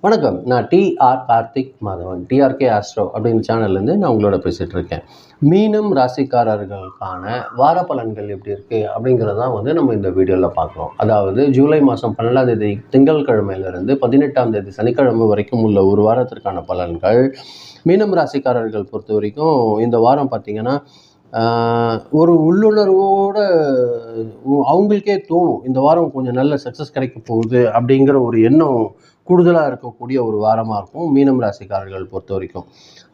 வணக்கம். நான் DR Karthik Madhavan. DRK Astro அப்படிங்கிற சேனல்லேருந்து நான் உங்களோட பேசிகிட்டு இருக்கேன். மீனம் ராசிக்காரர்களுக்கான வார பலன்கள் எப்படி இருக்குது அப்படிங்கிறது தான் நம்ம இந்த வீடியோவில் பார்க்குறோம். அதாவது ஜூலை மாதம் 12ஆம் தேதி திங்கட்கிழமையிலிருந்து 18ஆம் தேதி சனிக்கிழமை வரைக்கும் உள்ள ஒரு வாரத்திற்கான பலன்கள். மீனம் ராசிக்காரர்கள் பொறுத்த வரைக்கும் இந்த வாரம் பார்த்திங்கன்னா ஒரு உள்ளுணர்வோடு அவங்களுக்கே தோணும், இந்த வாரம் கொஞ்சம் நல்ல சக்ஸஸ் கிடைக்க போகுது அப்படிங்கிற ஒரு எண்ணம் கூடுதலாக இருக்கக்கூடிய ஒரு வாரமாக இருக்கும் மீனம் ராசிக்காரர்கள் பொறுத்த வரைக்கும்.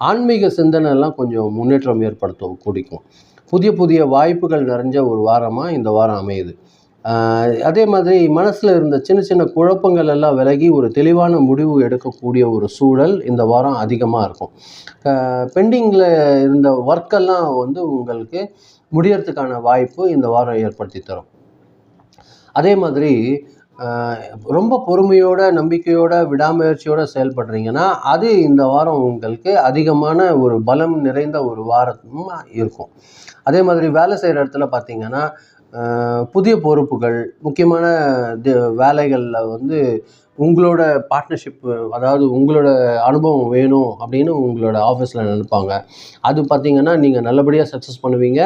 ஆன்மீக சிந்தனைலாம் கொஞ்சம் முன்னேற்றம் ஏற்படுத்தும் கூடிக்கும். புதிய புதிய வாய்ப்புகள் நிறைஞ்ச ஒரு வாரமாக இந்த வாரம் அமையுது. அதே மாதிரி மனசில் இருந்த சின்ன சின்ன குழப்பங்கள் எல்லாம் விலகி ஒரு தெளிவான முடிவு எடுக்கக்கூடிய ஒரு சூழல் இந்த வாரம் அதிகமாக இருக்கும். பெண்டிங்கில் இருந்த ஒர்க்கெல்லாம் உங்களுக்கு முடியறதுக்கான வாய்ப்பு இந்த வாரம் ஏற்படுத்தி தரும். அதே மாதிரி ரொம்ப பொறுமையோட, நம்பிக்கையோட, விடாமுயற்சியோடு செயல்படுறீங்கன்னா அது இந்த வாரம் உங்களுக்கு அதிகமான ஒரு பலம் நிறைந்த ஒரு வாரமாக இருக்கும். அதே மாதிரி வேலை செய்கிற இடத்துல பார்த்திங்கன்னா புதிய பொறுப்புகள், முக்கியமான வேலைகளில் உங்களோட பார்ட்னர்ஷிப், அதாவது உங்களோட அனுபவம் வேணும் அப்படின்னு உங்களோட ஆஃபீஸில் நினைப்பாங்க. அது பார்த்திங்கன்னா நீங்கள் நல்லபடியாக சக்ஸஸ் பண்ணுவீங்க.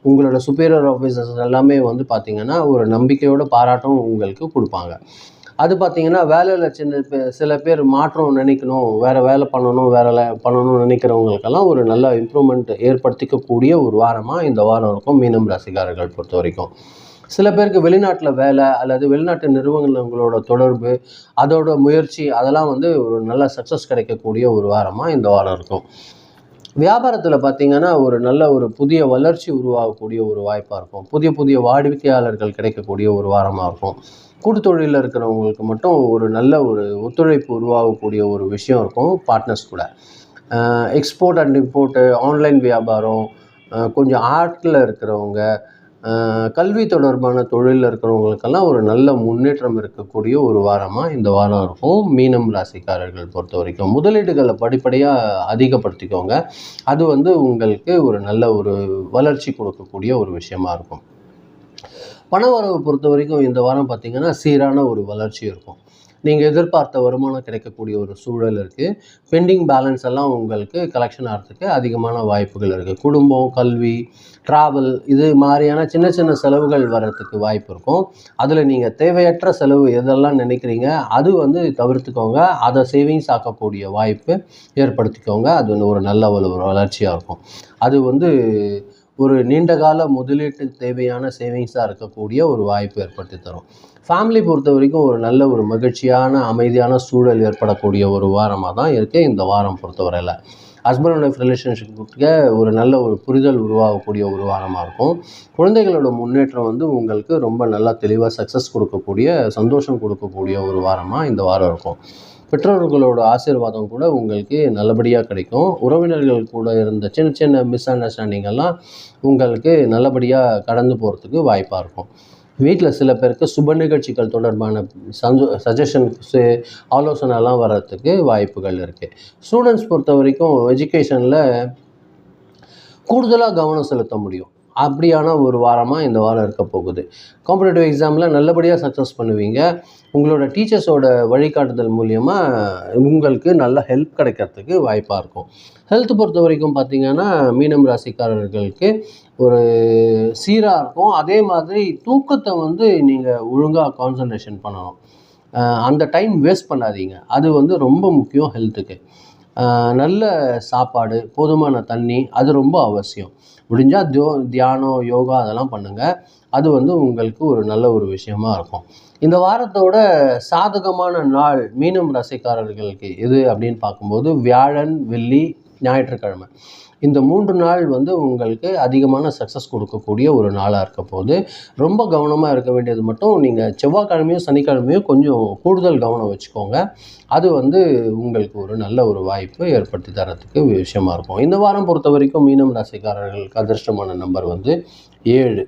உங்களோட சுப்பீரியர் ஆஃபீஸர்ஸ் எல்லாமே பார்த்திங்கன்னா ஒரு நம்பிக்கையோட பாராட்டும் உங்களுக்கு கொடுப்பாங்க. அது பார்த்திங்கன்னா வேலையில் சில பேர் மாற்றம் நினைக்கணும், வேறு வேலை பண்ணணும், பண்ணணும்னு நினைக்கிறவங்களுக்கெல்லாம் ஒரு நல்ல இம்ப்ரூவ்மெண்ட் ஏற்படுத்திக்கக்கூடிய ஒரு வாரமாக இந்த வாரம் இருக்கும் மீனம் ராசிக்காரர்கள் பொறுத்த வரைக்கும். சில பேருக்கு வெளிநாட்டில் வேலை அல்லது வெளிநாட்டு நிறுவனங்களோட தொடர்பு, அதோட முயற்சி, அதெல்லாம் ஒரு நல்ல சக்ஸஸ் கிடைக்கக்கூடிய ஒரு வாரமாக இந்த வாரம் இருக்கும். வியாபாரத்தில் பார்த்திங்கன்னா ஒரு நல்ல ஒரு புதிய வளர்ச்சி உருவாகக்கூடிய ஒரு வாய்ப்பாக இருக்கும். புதிய புதிய வாடிக்கையாளர்கள் கிடைக்கக்கூடிய ஒரு வாரமாக இருக்கும். கூட்டுத்தொழிலில் இருக்கிறவங்களுக்கு மட்டும் ஒரு நல்ல ஒரு ஒத்துழைப்பு உருவாகக்கூடிய ஒரு விஷயம் இருக்கும் பார்ட்னர்ஸ் கூட. எக்ஸ்போர்ட் அண்ட் இம்போர்ட்டு, ஆன்லைன் வியாபாரம், கொஞ்சம் ஆர்ட்டில் இருக்கிறவங்க, கல்வி தொடர்பான தொழிலில் இருக்கிறவங்களுக்கெல்லாம் ஒரு நல்ல முன்னேற்றம் இருக்கக்கூடிய ஒரு வாரமாக இந்த வாரம் இருக்கும் மீனம் ராசிக்காரர்கள் பொறுத்த வரைக்கும். முதலீடுகளை படிப்படியாக அதிகப்படுத்திக்கோங்க. அது உங்களுக்கு ஒரு நல்ல ஒரு வளர்ச்சி கொடுக்கக்கூடிய ஒரு விஷயமா இருக்கும். பண வரவு பொறுத்த வரைக்கும் இந்த வாரம் பார்த்திங்கன்னா சீரான ஒரு வளர்ச்சி இருக்கும். நீங்கள் எதிர்பார்த்த வருமானம் கிடைக்கக்கூடிய ஒரு சூழல் இருக்குது. பெண்டிங் பேலன்ஸ் எல்லாம் உங்களுக்கு கலெக்ஷன் ஆகிறதுக்கு அதிகமான வாய்ப்புகள் இருக்குது. குடும்பம், கல்வி, ட்ராவல், இது மாதிரியான சின்ன சின்ன செலவுகள் வர்றதுக்கு வாய்ப்பு இருக்கும். அதில் நீங்கள் தேவையற்ற செலவு எதெல்லாம் நினைக்கிறீங்க அது தவிர்த்துக்கோங்க. அதை சேவிங்ஸ் ஆக்கக்கூடிய வாய்ப்பு ஏற்படுத்திக்கோங்க. அது ஒரு நல்ல ஒரு வளர்ச்சியாக இருக்கும். அது ஒரு நீண்டகால முதலீட்டுக்கு தேவையான சேவிங்ஸாக இருக்கக்கூடிய ஒரு வாய்ப்பு ஏற்படுத்தி தரும். ஃபேமிலி பொறுத்த வரைக்கும் ஒரு நல்ல ஒரு மகிழ்ச்சியான, அமைதியான சூழல் ஏற்படக்கூடிய ஒரு வாரமாக தான் இருக்குது இந்த வாரம் பொறுத்தவரையில். ஹஸ்பண்ட் அண்ட் ஒய்ஃப் ரிலேஷன்ஷிப்புக்கு ஒரு நல்ல ஒரு புரிதல் உருவாகக்கூடிய ஒரு வாரமாக இருக்கும். குழந்தைகளோட முன்னேற்றம் உங்களுக்கு ரொம்ப நல்லா தெளிவாக சக்ஸஸ் கொடுக்கக்கூடிய, சந்தோஷம் கொடுக்கக்கூடிய ஒரு வாரமாக இந்த வாரம் இருக்கும். பெற்றோர்களோட ஆசீர்வாதம் கூட உங்களுக்கு நல்லபடியாக கிடைக்கும். உறவினர்கள் கூட இருந்த சின்ன சின்ன மிஸ் அண்டர்ஸ்டாண்டிங்கெல்லாம் உங்களுக்கு நல்லபடியாக கடந்து போகிறதுக்கு வாய்ப்பாக இருக்கும். வீட்டில் சில பேருக்கு சுப நிகழ்ச்சிகள் தொடர்பான சஜஷன்ஸு, ஆலோசனைலாம் வர்றதுக்கு வாய்ப்புகள் இருக்குது. ஸ்டூடெண்ட்ஸ் பொறுத்த வரைக்கும் எஜுகேஷனில் கூடுதலாக கவனம் செலுத்த முடியும். அப்படியான ஒரு வாரமாக இந்த வாரம் இருக்க போகுது. காம்படிட்டிவ் எக்ஸாமில் நல்லபடியாக சக்ஸஸ் பண்ணுவீங்க. உங்களோட டீச்சர்ஸோட வழிகாட்டுதல் மூலியமாக உங்களுக்கு நல்ல ஹெல்ப் கிடைக்கிறதுக்கு வாய்ப்பாக இருக்கும். ஹெல்த் பொறுத்த வரைக்கும் பார்த்திங்கன்னா மீனம் ராசிக்காரர்களுக்கு ஒரு சீராக இருக்கும். அதே மாதிரி தூக்கத்தை நீங்கள் ஒழுங்காக கான்சன்ட்ரேஷன் பண்ணணும். அந்த டைம் வேஸ்ட் பண்ணாதீங்க. அது ரொம்ப முக்கியம் ஹெல்த்துக்கு. நல்ல சாப்பாடு, போதுமான தண்ணி, அது ரொம்ப அவசியம். முடிஞ்சால் தியானம், யோகா அதெல்லாம் பண்ணுங்கள். அது உங்களுக்கு ஒரு நல்ல ஒரு விஷயமா இருக்கும். இந்த வாரத்தோட சாதகமான நாள் மீனம் ராசிக்காரர்களுக்கு எது அப்படின்னு பார்க்கும்போது வியாழன், வெள்ளி, ஞாயிற்றுக்கிழமை. இந்த 3 நாள் உங்களுக்கு அதிகமான சக்ஸஸ் கொடுக்கக்கூடிய ஒரு நாளாக இருக்க போது. ரொம்ப கவனமாக இருக்க வேண்டியது மட்டும் நீங்கள் செவ்வாய்க்கிழமையும் சனிக்கிழமையும் கொஞ்சம் கூடுதல் கவனம் வச்சுக்கோங்க. அது உங்களுக்கு ஒரு நல்ல ஒரு வாய்ப்பு ஏற்படுத்தி தரத்துக்கு விஷயமா இருக்கும். இந்த வாரம் பொறுத்த வரைக்கும் மீனம் ராசிக்காரர்களுக்கு அதிர்ஷ்டமான நம்பர் 7.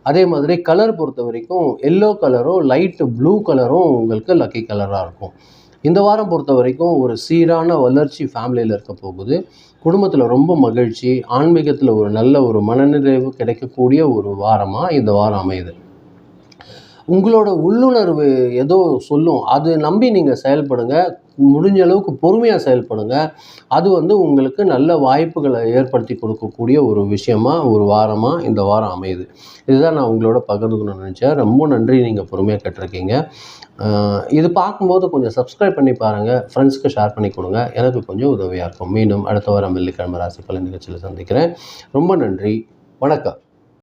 அதே மாதிரி கலர் பொறுத்த வரைக்கும் எல்லோ கலரும் லைட்டு ப்ளூ கலரும் உங்களுக்கு லக்கி கலராக இருக்கும். இந்த வாரம் பொறுத்த வரைக்கும் ஒரு சீரான வளர்ச்சி ஃபேமிலியில் இருக்க போகுது. குடும்பத்தில் ரொம்ப மகிழ்ச்சி, ஆன்மீகத்தில் ஒரு நல்ல ஒரு மனநிறைவு கிடைக்கக்கூடிய ஒரு வாரமாக இந்த வாரம் அமையுது. உங்களோட உள்ளுணர்வு ஏதோ சொல்லும், அது நம்பி நீங்கள் செயல்படுங்க. முடிஞ்ச அளவுக்கு பொறுமையாக செயல்படுங்க. அது வந்து உங்களுக்கு நல்ல வாய்ப்புகளை ஏற்படுத்தி கொடுக்கக்கூடிய ஒரு விஷயமா, ஒரு வாரமாக இந்த வாரம் அமையுது. இதுதான் நான் உங்களோட பகிர்ந்துக்கணும்னு நினச்சேன். ரொம்ப நன்றி, நீங்கள் பொறுமையாக கேட்டிருக்கீங்க. இது பார்க்கும்போது கொஞ்சம் சப்ஸ்கிரைப் பண்ணி பாருங்கள், ஃப்ரெண்ட்ஸ்க்கு ஷேர் பண்ணி கொடுங்க. எனக்கு கொஞ்சம் உதவியாக இருக்கும். மீண்டும் அடுத்த வாரம் வெள்ளிக்கிழமை ராசி பலன் நிகழ்ச்சியில் சந்திக்கிறேன். ரொம்ப நன்றி. வணக்கம்.